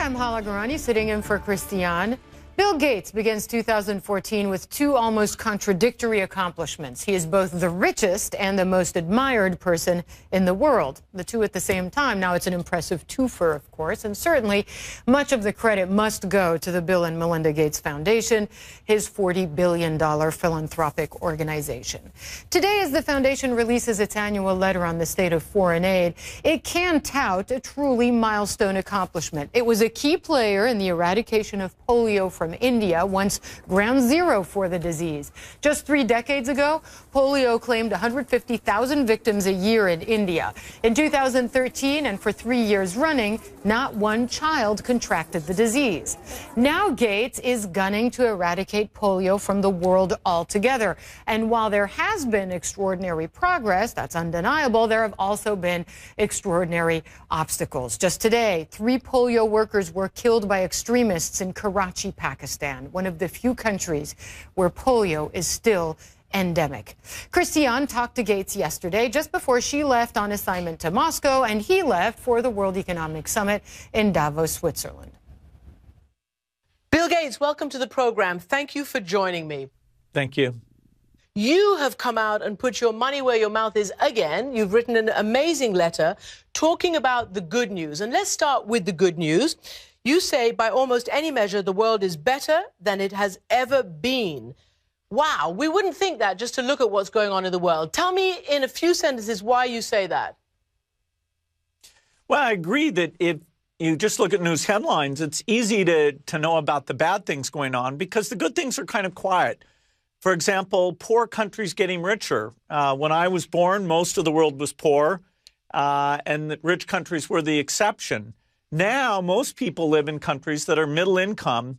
I'm Hala Garani, sitting in for Christiane. Bill Gates begins 2014 with two almost contradictory accomplishments. He is both the richest and the most admired person in the world, the two at the same time. Now, it's an impressive twofer, of course, and certainly much of the credit must go to the Bill and Melinda Gates Foundation, his $40 billion philanthropic organization. Today, as the foundation releases its annual letter on the state of foreign aid, it can tout a truly milestone accomplishment. It was a key player in the eradication of polio from India, once ground zero for the disease. Just 3 decades ago, polio claimed 150,000 victims a year in India. In 2013, and for 3 years running, not one child contracted the disease. Now Gates is gunning to eradicate polio from the world altogether. And while there has been extraordinary progress, that's undeniable, there have also been extraordinary obstacles. Just today, 3 polio workers were killed by extremists in Karachi, Pakistan, one of the few countries where polio is still endemic. Christiane talked to Gates yesterday, just before she left on assignment to Moscow, and he left for the World Economic Summit in Davos, Switzerland. Bill Gates, welcome to the program. Thank you for joining me. Thank you. You have come out and put your money where your mouth is again. You've written an amazing letter talking about the good news. And let's start with the good news. You say, by almost any measure, the world is better than it has ever been. Wow, we wouldn't think that just to look at what's going on in the world. Tell me in a few sentences why you say that. Well, I agree that if you just look at news headlines, it's easy to know about the bad things going on because the good things are kind of quiet. For example, poor countries getting richer. When I was born, most of the world was poor, and the rich countries were the exception. Now, most people live in countries that are middle income,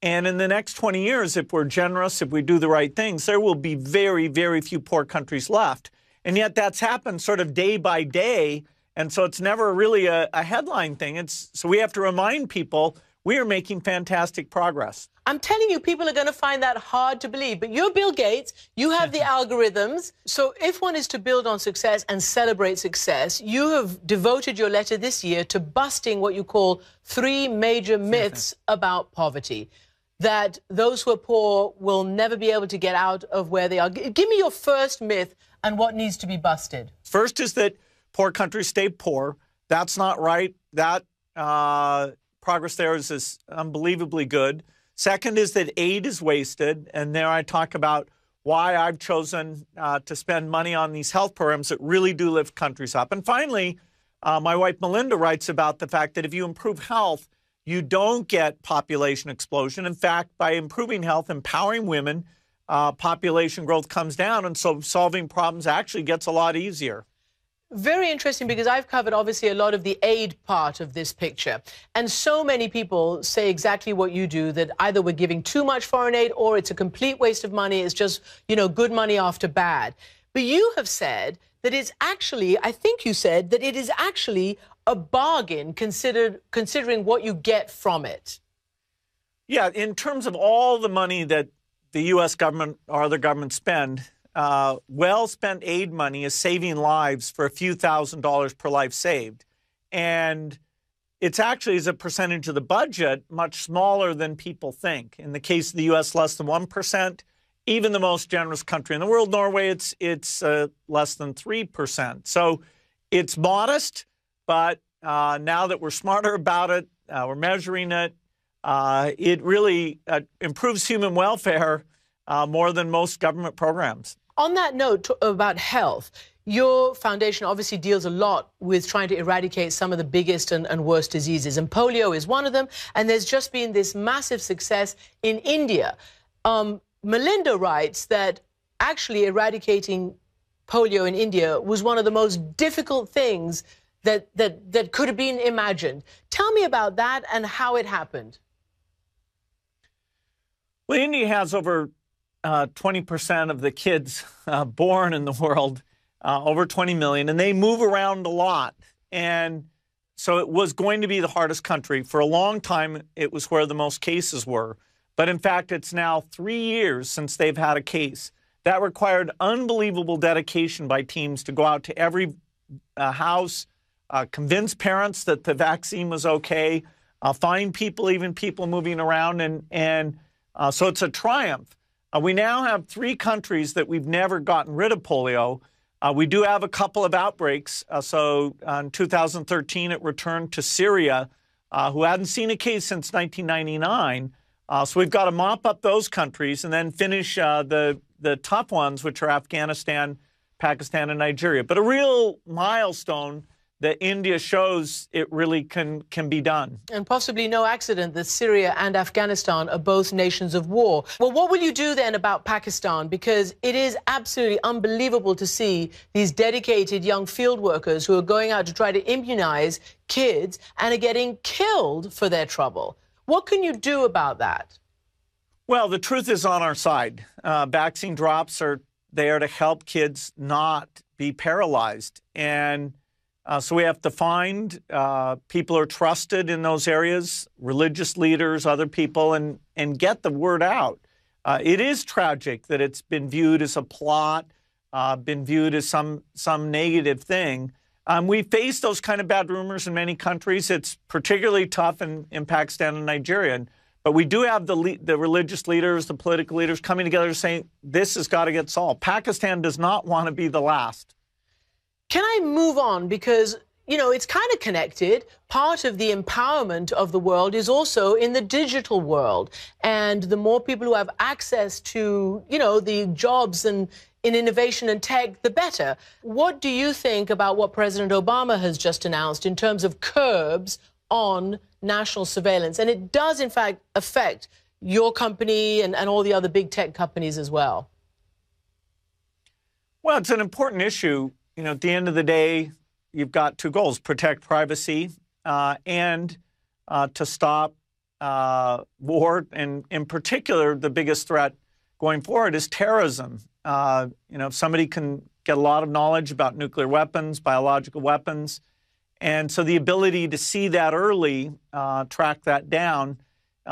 and in the next 20 years, if we're generous, if we do the right things, there will be very, very few poor countries left. And yet that's happened sort of day by day, and so it's never really a headline thing. So we have to remind people we are making fantastic progress. I'm telling you, people are going to find that hard to believe. But you're Bill Gates. You have the algorithms. So if one is to build on success and celebrate success, you have devoted your letter this year to busting what you call 3 major myths about poverty. That those who are poor will never be able to get out of where they are. Give me your first myth and what needs to be busted. First is that poor countries stay poor. That's not right. That progress there is unbelievably good. Second is that aid is wasted, and there I talk about why I've chosen to spend money on these health programs that really do lift countries up. And finally, my wife Melinda writes about the fact that if you improve health, you don't get population explosion. In fact, by improving health, empowering women, population growth comes down, and so solving problems actually gets a lot easier. Very interesting, because I've covered, obviously, a lot of the aid part of this picture. And so many people say exactly what you do, that either we're giving too much foreign aid or it's a complete waste of money. It's just, you know, good money after bad. But you have said that it's actually, I think you said, that it is actually a bargain considering what you get from it. Yeah, in terms of all the money that the U.S. government or other governments spend, well-spent aid money is saving lives for a few $1,000s per life saved. And it's actually, as a percentage of the budget, much smaller than people think. In the case of the U.S., less than 1%. Even the most generous country in the world, Norway, it's less than 3%. So it's modest, but now that we're smarter about it, we're measuring it, it really improves human welfare more than most government programs. On that note about health, your foundation obviously deals a lot with trying to eradicate some of the biggest and worst diseases, and polio is one of them, and there's just been this massive success in India. Melinda writes that actually eradicating polio in India was one of the most difficult things that could have been imagined. Tell me about that and how it happened. Well, India has over 20% of the kids born in the world, over 20 million, and they move around a lot. And so it was going to be the hardest country. For a long time, it was where the most cases were. But in fact, it's now 3 years since they've had a case. That required unbelievable dedication by teams to go out to every house, convince parents that the vaccine was okay, find people, even people moving around, and so it's a triumph. We now have 3 countries that we've never gotten rid of polio. We do have a couple of outbreaks. So in 2013, it returned to Syria, who hadn't seen a case since 1999. So we've got to mop up those countries and then finish the tough ones, which are Afghanistan, Pakistan, and Nigeria. But a real milestone that India shows it really can be done. And possibly no accident that Syria and Afghanistan are both nations of war. Well, what will you do then about Pakistan? Because it is absolutely unbelievable to see these dedicated young field workers who are going out to try to immunize kids and are getting killed for their trouble. What can you do about that? Well, the truth is on our side. Vaccine drops are there to help kids not be paralyzed. And so we have to find people who are trusted in those areas, religious leaders, other people, and get the word out. It is tragic that it's been viewed as a plot, been viewed as some negative thing. We face those kind of bad rumors in many countries. It's particularly tough in Pakistan and Nigeria. But we do have the religious leaders, the political leaders coming together saying this has got to get solved. Pakistan does not want to be the last. Can I move on? Because, you know, it's kind of connected. Part of the empowerment of the world is also in the digital world. And the more people who have access to, you know, the jobs and in innovation and tech, the better. What do you think about what President Obama has just announced in terms of curbs on national surveillance? And it does, in fact, affect your company and all the other big tech companies as well. Well, it's an important issue. You know, at the end of the day, you've got 2 goals: protect privacy and to stop war. And in particular, the biggest threat going forward is terrorism. You know, if somebody can get a lot of knowledge about nuclear weapons, biological weapons, and so the ability to see that early, track that down,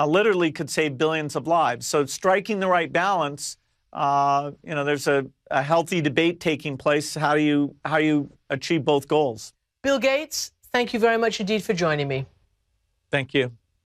literally could save billions of lives. So striking the right balance. You know, there's a healthy debate taking place. How do you achieve both goals? Bill Gates, thank you very much indeed for joining me. Thank you.